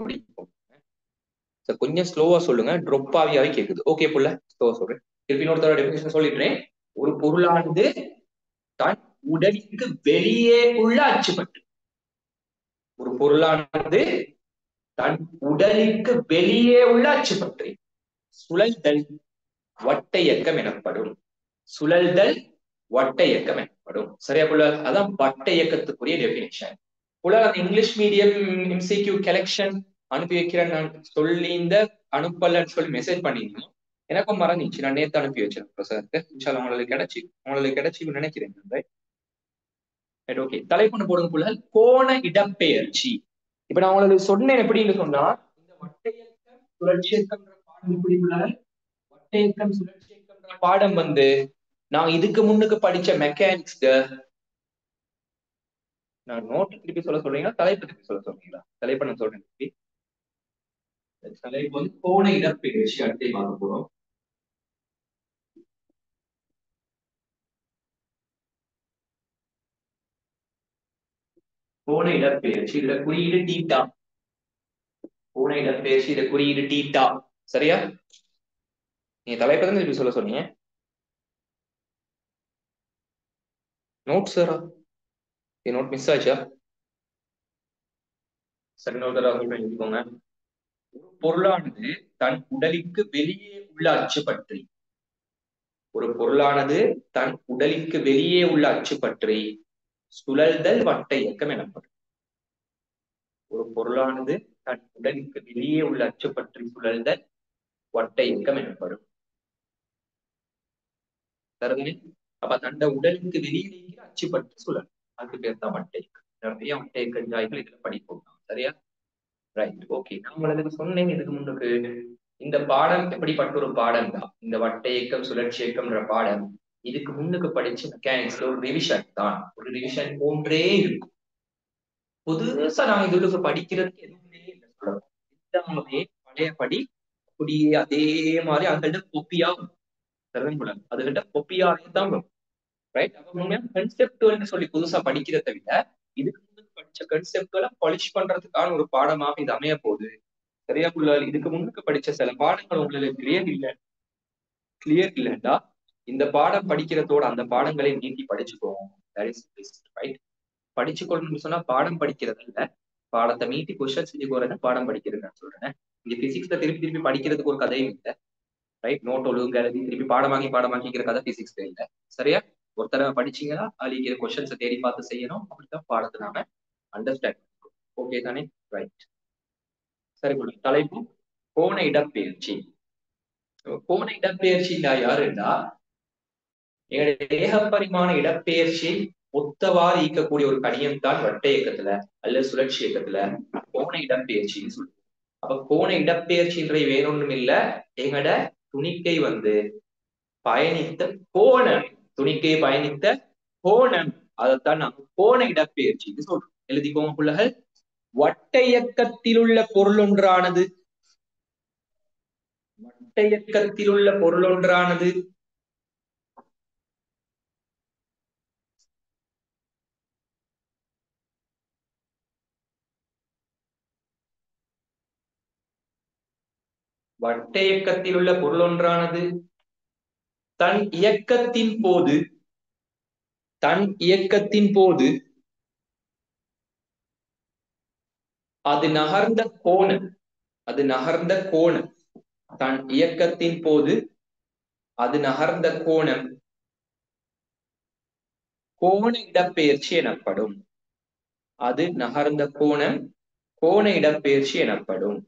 முடிப்போம். கொஞ்சம் ஸ்லோவா சொல்லுங்க, ட்ராப் ஆவியாவே கேக்குது. ஓகே புள்ள, ஸ்லோவா சொல்றேன். திருப்பி இன்னொரு தடவை டெஃபினிஷன் சொல்லிடுறேன். ஒரு பொருளானது தன் உடலுக்கு வெளியே உள்ள அச்சுப்பற்று. ஒரு பொருளானது தன் உடலுக்கு வெளியே உள்ள அச்சுப்பற்று சுழல்தல் வட்ட இயக்கம் எனப்படும். சுழல்தல் வட்ட இயக்கம் எனப்படும். சரியா புள்ள? அதான் வட்ட இயக்கத்துக்குரிய டெபினிஷன். புள்ள இங்கிலீஷ் மீடியம் எம்சிக்யூ கலெக்ஷன் அனுப்பி வைக்கிறேன் நான் சொல்லி இந்த அனுப்பலன்னு சொல்லி மெசேஜ் பண்ணிருந்தோம். எனக்கும் மறந்துச்சு, நான் நேத்து அனுப்பி வச்சிருக்கேன் சார். உங்களுக்கு கிடைச்சி நினைக்கிறேன். ஓகே, தலைப்பு போடுங்க புள்ள. கோண இடப்பெயர்ச்சி. இப்ப நான் உங்களுக்கு சொன்னேன் எப்படின்னு சொன்னா, இந்த வட்ட இயக்கம் சுழற்சி இயக்கம்ன்ற பாடம் எப்படி புள்ள? வட்ட இயக்கம் சுழற்சி இயக்கம்ன்ற பாடம் நான் இதுக்கு முன்னுக்கு படிச்ச மெக்கானிக்ஸ். நான் நோட்டு திருப்பி சொல்ல சொல்றீங்களா, தலைப்பு திருப்பி சொல்ல சொல்றீங்களா? தலைப்பு நான் சொல்றேன் திருப்பி. தலைப்பு கோண இடப்பெயர்ச்சி அடுத்த பார்க்க போறோம். கோண இடப்பெயர்ச்சி, இதுல குறியீடு டீட்டா. கோண இடப்பெயர்ச்சி, இதுல குறியீடு டீட்டா. சரியா? நீங்க தலைப்பு தான் திருப்பி சொல்ல சொன்னீங்க. நோட் சாரா? நோட் மிஸ் ஆச்சா? சரி, இன்னொரு தடவை எழுதிக்கோங்க. ஒரு பொருளானது தன் உடலுக்கு வெளியே உள்ள அச்சு பற்றி. ஒரு பொருளானது தன் உடலுக்கு வெளியே உள்ள அச்சு பற்றி சுழல்தல் வட்ட இயக்கம் எனப்படும். ஒரு பொருளானது தன் உடலுக்கு வெளியே உள்ள அச்சு பற்றி சுழல்தல் வட்ட இயக்கம் எனப்படும். தருதனே? அப்ப தண்ட உடலுக்கு வெளியே இருக்கிற அச்சு பற்றி சுழல், அதுக்கு பேர் தான் வட்ட இயக்கம். நிறைய வட்ட இயக்க ஜாய்கள் இதுல படிப்போம். சரியா? Right, okay. நான் உங்களுக்கு சொன்னேன் இதுக்கு முன்னுக்கு, இந்த பாடம் எப்படிப்பட்ட ஒரு பாடம் தான், இந்த வட்ட இயக்கம் சுழற்சி இயக்கம்ன்ற பாடம் இதுக்கு முன்னுக்கு படிச்ச மெக்கானிக்ஸ்ல ஒரு ரிவிஷன் தான். ஒரு ரிவிஷன் போன்றே இருக்கும். புதுசா நாங்க இதுல படிக்கிறதுக்கு எதுவுமே இல்லை சொல்லலாம். எல்லாமே பழையபடி அப்படியே அதே மாதிரி அதுகிட்ட கொப்பியாகும். அதுகிட்ட கொப்பியாவே தான் வரும். ரைட்? அப்ப உண்மையான கன்செப்டுவல்னு சொல்லி புதுசா படிக்கிறதை விட இதுக்கு முன்னுக்கு படிச்ச கன்செப்டுவலை பாலிஷ் பண்றதுக்கான ஒரு பாடமாக இது அமைய போகுது. சரியா புள்ள? இதுக்கு முன்னுக்கு படிச்ச சில பாடங்கள் உங்களுக்கு கிளியர் இல்லைண்டா இந்த பாடம் படிக்கிறதோட அந்த பாடங்களை நீட்டி படிச்சுக்கோங்க. ரைட்? படிச்சுக்கொள்ளணும்னு சொன்னா பாடம் படிக்கிறது இல்ல, பாடத்தை மீட்டி கொஸ்டின் செஞ்சு போறது பாடம் படிக்கிறதுன்னு சொல்றேன். இங்க பிசிக்ஸ்ல திருப்பி திருப்பி படிக்கிறதுக்கு ஒரு கதையும் இல்லை. ரைட்? நோட் ஒழுங்கு எழுதி திருப்பி பாடமாக்கிக்கிற கதை பிசிக்ஸ்ல இல்லை. சரியா? ஒரு தடவை படிச்சீங்கன்னா அதுல கொஸ்டின்ஸை தேடி பார்த்து செய்யணும். அப்படித்தான் பாடத்தை நாம அண்டர்ஸ்டாண்ட். ஓகே தானே? ரைட். சரி, தலைப்பு கோண இடப்பெயர்ச்சி. கோண இடப்பெயர்ச்சின்னா யாருன்னா, ஏகப்பரிமாண இடப்பெயர்ச்சி ஒத்தவாறு ஈக்கக்கூடிய ஒரு கணியம் தான் வட்ட இயக்கத்துல அல்லது சுழற்சி இயக்கத்துல கோண இடப்பெயர்ச்சின்னு சொல்லுவோம். அப்ப கோண இடப்பெயர்ச்சின்ற வேறொன்றும் இல்ல, எங்கட துணிக்கை பயணித்த கோணம். துணிக்கை பயணித்த கோணம், அதைத்தான் நாங்க கோண இடப்பெயர்ச்சின்னு சொல்றோம். எழுதிக்கோங்க புள்ளகள். வட்ட இயக்கத்தில் உள்ள பொருள் ஒன்றானது வட்ட இயக்கத்தில் உள்ள பொருள் ஒன்றானது வட்ட இயக்கத்தில் உள்ள பொருள் ஒன்றானது தன் இயக்கத்தின் போது அது நகர்ந்த கோணம் தன் இயக்கத்தின் போது அது நகர்ந்த கோணம் கோண இடப்பெயர்ச்சி எனப்படும். அது நகர்ந்த கோணம் கோண இடப்பெயர்ச்சி எனப்படும்.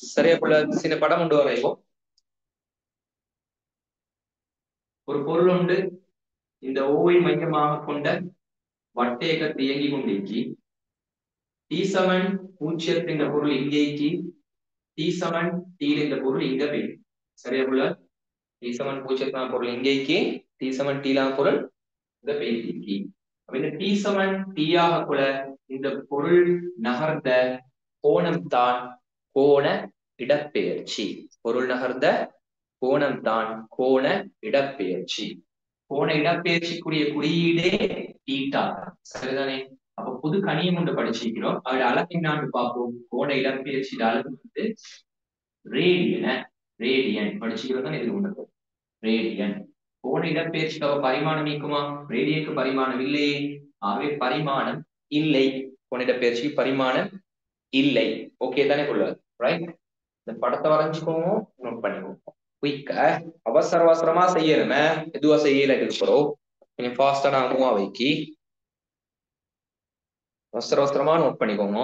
சரியா புள்ள? சில படம் கொண்டு வரைவோம். ஒரு பொருள் உண்டு, இந்த ஓவை மையமாக கொண்ட வட்ட இயக்கத்தை இயங்கிக் கொண்டிருக்கி T7 பூஜ்ஜியத்தில் இந்த பொருள் இங்கேக்கு T7 T இந்த பொருள் இங்க போயிடும். சரியா புள்ள? T7 பூஜ்ஜியத்தான பொருள் இங்கேக்கு T7 T பொருள் இங்க போயிருக்கு. இந்த T7 T ஆக கூட இந்த பொருள் நகர்ந்த கோணம் தான் கோண இடப்பெயர்ச்சி. பொருள் நகர்ந்த கோணம் தான் கோண இடப்பெயர்ச்சி. கோண இடப்பெயர்ச்சிக்குரிய குறியீடே தீட்டா. சரிதானே? அப்ப புது கணியம் ஒன்று படிச்சிருக்கிறோம். அதோட அழகை நாட்டு பார்ப்போம். கோண இடப்பெயர்ச்சியோட அளவு வந்து ரேடியன ரேடியன் படிச்சுக்கிறோம் தான் இது உண்டு. ரேடியன் கோண இடப்பெயர்ச்சிக்கு அவ பரிமாணம் நீக்குமா? ரேடியனுக்கு பரிமாணம் இல்லையே. ஆகவே பரிமாணம் இல்லை. கோண இடப்பெயர்ச்சி பரிமாணம் இல்லை. ஓகே தானே கொள்ளாது, ரைட்? இந்த படத்தை வரைஞ்சுக்கோங்க, நோட் பண்ணிக்கோங்க. குயிக்கா அவசர அவசரமா செய்யணுமே, எதுவா செய்யல இருக்கிறோம். கொஞ்சம் ஃபாஸ்டா நான் மூவா வைக்கி அவசர அவசரமா நோட் பண்ணிக்கோங்க.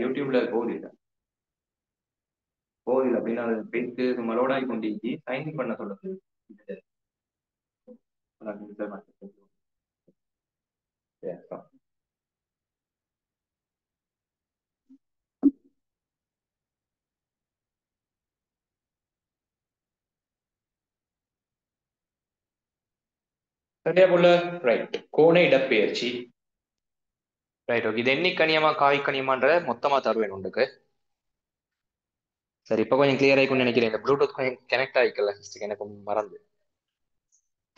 யூடியூப்ல போகுது போகுது அப்படின்னு அது பேசி மலோடாய் கொண்டு சைன் பண்ண சொல்லுது. சரியா போல, ரைட். கோண இடப்பெயர்ச்சி, ரைட். ஓகே, இது எண்ணி கணியமா காய் கணியமான்ற மொத்தமா தருவேன் உங்களுக்கு. சரி, இப்ப கொஞ்சம் கிளியர் ஆயிக்கும்னு நினைக்கிறேன். இந்த ப்ளூடூத் கொஞ்சம் கனெக்ட் ஆயிக்கல, எனக்கு மறந்து.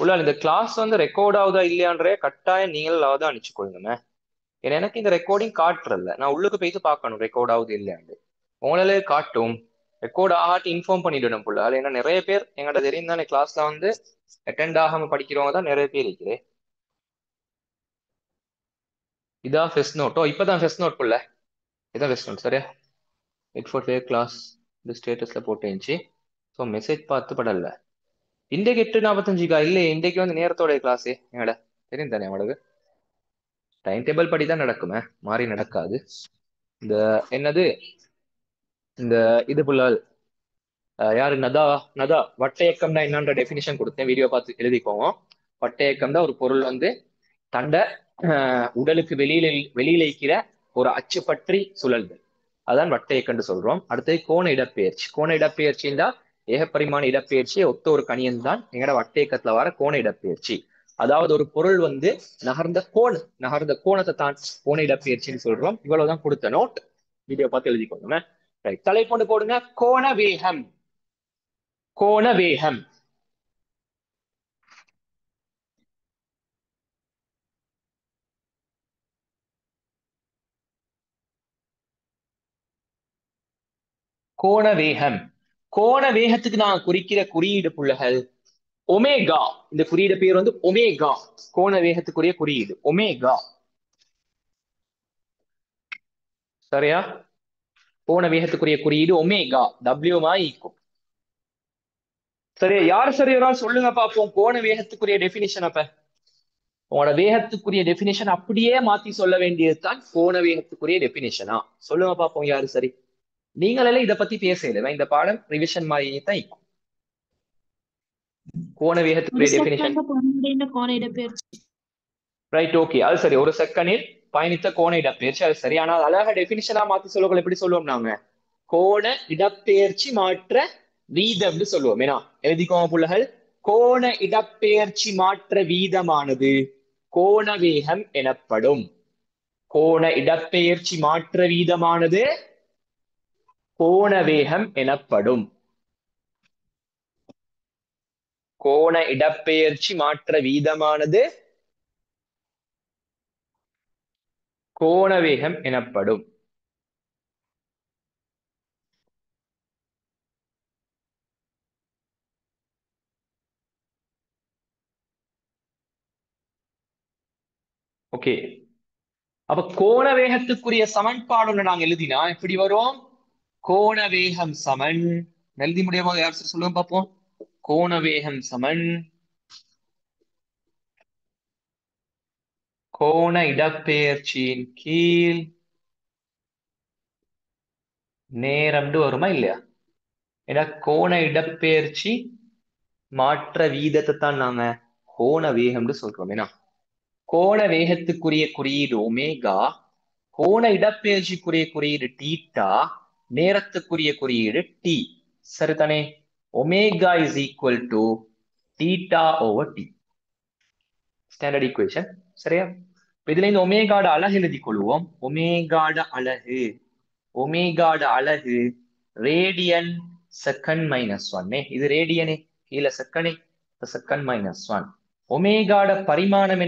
உள்ள இந்த கிளாஸ் வந்து ரெக்கார்ட் ஆகுதா இல்லையான்றே கட்டாயம் நீங்கள் தான் அனுப்பிச்சுக்கொள்ளுங்க. ஏன்னா எனக்கு இந்த ரெக்கார்டிங் காட்டுறல, நான் உள்ளுக்கு போயிட்டு பார்க்கணும் ரெக்கார்ட் ஆகுது இல்லையாண்டு. உங்களாலே காட்டும். ரெக்கார்ட் ஆகாட்டி இன்ஃபார்ம் பண்ணிடணும் புள்ள. அது ஏன்னா நிறைய பேர் எங்கள்ட்ட தெரியும் தானே, கிளாஸ்ல வந்து அட்டெண்ட் ஆகாம படிக்கிறவங்க தான் நிறைய பேர் இருக்கிறேன். இதான் ஃபெஸ்ட் நோட்டோ, இப்பதான் ஃபெஸ்ட் நோட் புள்ள. இதான் ஃபெஸ்ட் நோட் சரியா. இட் ஃபார் கிளாஸ் இந்த ஸ்டேட்டஸ்ல போட்டுருந்துச்சு. ஸோ மெசேஜ் பார்த்து படல. இன்றைக்கு 8:45 இல்லை, இன்றைக்கு வந்து நேரத்தோட கிளாஸே எங்கட தெரியும் தானே அவங்களுக்கு. டைம் டேபிள் படி தான் நடக்குமே, மாறி நடக்காது. இந்த என்னது இந்த இது புள்ள யாரு நதா நதா வட்டையக்கம்னா என்னன்ற டெபினிஷன் கொடுத்தேன், வீடியோ பார்த்து எழுதிக்கோங்க. வட்டையக்கம் தான் ஒரு பொருள் வந்து தண்ட உடலுக்கு வெளியில இருக்கிற ஒரு அச்சு பற்றி சுழல்தல், அதான் வட்டையக்கன்று சொல்றோம். அடுத்தது கோண இடப்பெயர்ச்சி. கோண இடப்பெயர்ச்சின்னா ஏகப்பரிமாண இடப்பெயர்ச்சி ஒத்த ஒரு கணியன் தான் எங்கட வட்டையக்கத்துல வர கோண இடப்பெயர்ச்சி. அதாவது ஒரு பொருள் வந்து நகர்ந்த கோணத்தை தான் கோண இடப்பெயர்ச்சின்னு சொல்றோம். இவ்வளவுதான் கொடுத்த நோட், வீடியோ பார்த்து எழுதிக்கோங்க. ரைட், தலைப்பொண்டு போடுங்க. கோண வேகம். கோண வேகம். கோண வேகம். கோண வேகத்துக்கு நான் குறிக்கிற குறியீடு புள்ளகள் ஒமேகா. இந்த குறியீடு பேர் வந்து ஒமேகா. கோண வேகத்துக்குரிய குறியீடு ஒமேகா. சரியா? கோண வேகத்துக்குரிய குறியீடு ஒமேகா, டபிள்யூ ஈக்கும். சரியா? யார் சரியா சொல்லுங்க பாப்போம். கோண வேகத்துக்குரிய டெபினிஷன் அப்ப உங்களோட வேகத்துக்குரிய டெபினிஷன் அப்படியே மாத்தி சொல்ல வேண்டியது தான் கோண வேகத்துக்குரிய டெபினிஷனா? சொல்லுங்க பாப்போம் யாரு சரி. நீங்களே இதை பத்தி பேசல, இந்த பாடம் ரிவிஷன் மாதிரி தான் இருக்கும். கோண வேகத்துக்குரிய டெபினிஷன் ரைட். ஓகே, அது சரி. ஒரு செகண்டில் பயணித்த கோண இடப்பெயர்ச்சி, அது சரி. ஆனால் அழகா டெபினிஷனா மாத்தி சொல்லுவோம். எப்படி சொல்லுவோம் நாங்க? கோண இடப்பெயர்ச்சி மாற்ற வீதம்னு சொல்லுவோம். ஏன்னா எழுதிக்கோங்க புள்ளகள். கோண இடப்பெயர்ச்சி மாற்ற வீதமானது கோண வேகம் எனப்படும். கோண இடப்பெயர்ச்சி மாற்ற வீதமானது கோண வேகம் எனப்படும். கோண இடப்பெயர்ச்சி மாற்ற வீதமானது கோண வேகம் எனப்படும். ஓகே, அப்ப கோண வேகத்துக்குரிய சமன்பாடு ஒண்ணு நாங்க எழுதினா எப்படி வரும்? கோண வேகம் சமன் எழுதி முடியுமா? யார் சொல்லுங்க பார்ப்போம். கோண வேகம் சமன் கோண இடப்பெயர்ச்சியின் கீழ் நேரம்னு வருமா இல்லையா? ஏன்னா கோண இடப்பெயர்ச்சி மாற்ற வீதத்தை தான் நாங்க கோண வேகம்னு சொல்றோம். ஏன்னா கோண வேகத்துக்குரிய குறியீடு ஒமேகா, கோண இடப்பெயர்ச்சிக்குரிய குறியீடு தீட்டா, நேரத்துக்குரிய குறியீடு டி. சரிதானே? Omega is equal to theta over T. Standard equation. சரியா? இதுல இந்த ஒமேகாட அலகு எழுதி கொள்வோம். ஒமேகாட அலகு ரேடியன் செகண்ட் மைனஸ் ஒன். இது ரேடியனே, கீழே செகண்டே, செகண்ட் மைனஸ் ஒன். ஒமேகாட பரிமாணம் என்ன?